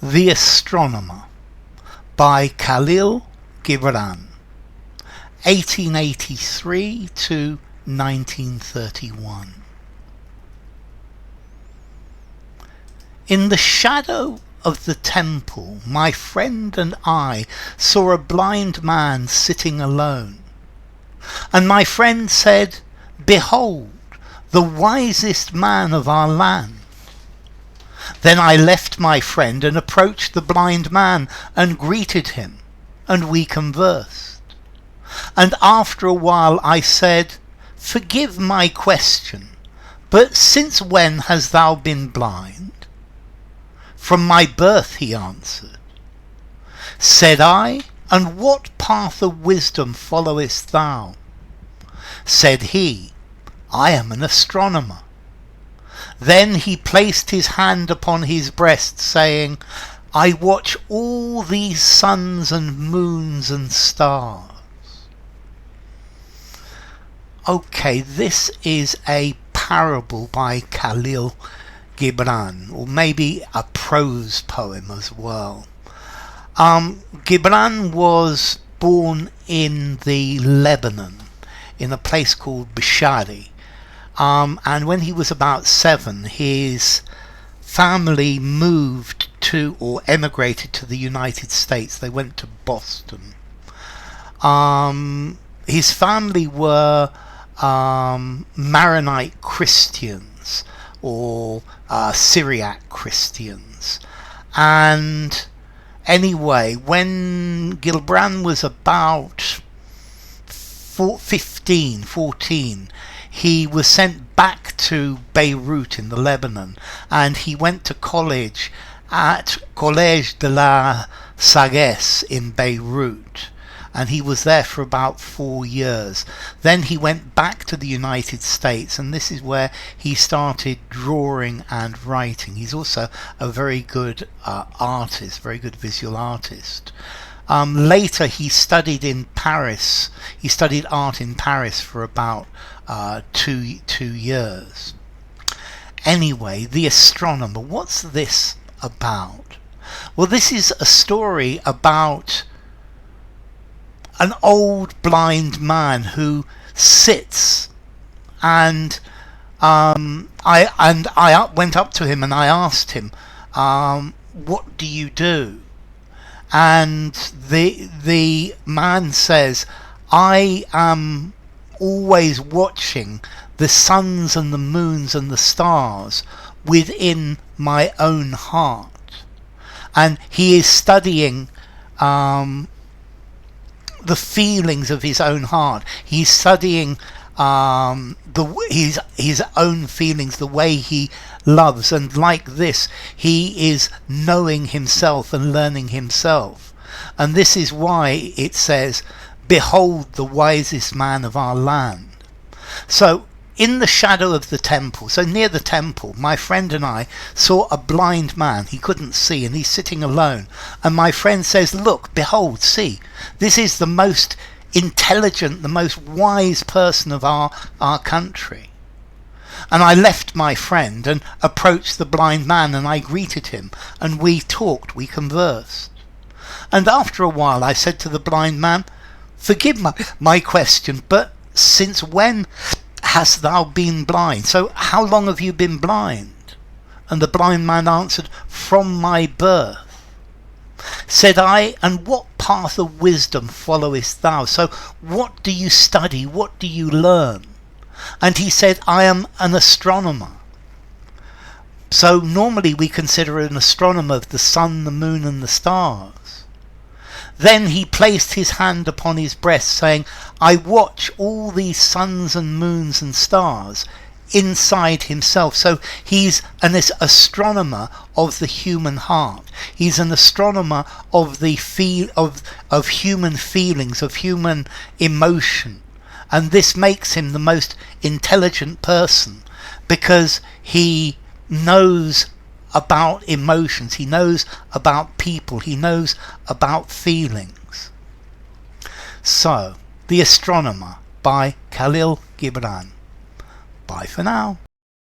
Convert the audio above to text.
The Astronomer by Kahlil Gibran, 1883 to 1931. In the shadow of the temple, my friend and I saw a blind man sitting alone. And my friend said, "Behold, the wisest man of our land." Then I left my friend and approached the blind man and greeted him, and we conversed. And after a while I said, "Forgive my question, but since when hast thou been blind?" "From my birth," he answered. Said I, "And what path of wisdom followest thou?" Said he, "I am an astronomer." Then he placed his hand upon his breast, saying, "I watch all these suns and moons and stars." Okay, this is a parable by Kahlil Gibran, or maybe a prose poem as well. Gibran was born in the Lebanon, in a place called Bishari. And when he was about 7, his family moved to, or emigrated to, the United States. They went to Boston. His family were Maronite Christians, or Syriac Christians. And anyway, when Gibran was about 14, he was sent back to Beirut in the Lebanon, and he went to college at Collège de la Sagesse in Beirut, and he was there for about 4 years. Then he went back to the United States, and this is where he started drawing and writing. He's also a very good artist, very good visual artist. Later he studied in Paris. He studied art in Paris for about 2 years. Anyway, The Astronomer, what's this about? Well, this is a story about an old blind man who sits, and I went up to him and I asked him, "What do you do?" And the man says, "I am always watching the suns and the moons and the stars within my own heart." And he is studying the feelings of his own heart. He's studying his own feelings, the way he loves, and like this he is knowing himself and learning himself. And this is why it says, "Behold the wisest man of our land." So in the shadow of the temple, so near the temple, my friend and I saw a blind man. He couldn't see, and he's sitting alone. And my friend says, "Look, behold, see, this is the most intelligent, the most wise person of our country." And I left my friend and approached the blind man, and I greeted him, and we talked, we conversed. And after a while I said to the blind man, "Forgive my question, but since when hast thou been blind? So how long have you been blind?" And the blind man answered, "From my birth." Said I, "And what path of wisdom followest thou?" So what do you study? What do you learn? And he said, "I am an astronomer." So normally we consider an astronomer the sun, the moon and the stars. Then he placed his hand upon his breast, saying, "I watch all these suns and moons and stars," inside himself. So he's an astronomer of the human heart. He's an astronomer of the of human feelings, of human emotion. And this makes him the most intelligent person, because he knows about emotions, he knows about people, he knows about feelings. So, The Astronomer by Kahlil Gibran. Bye for now.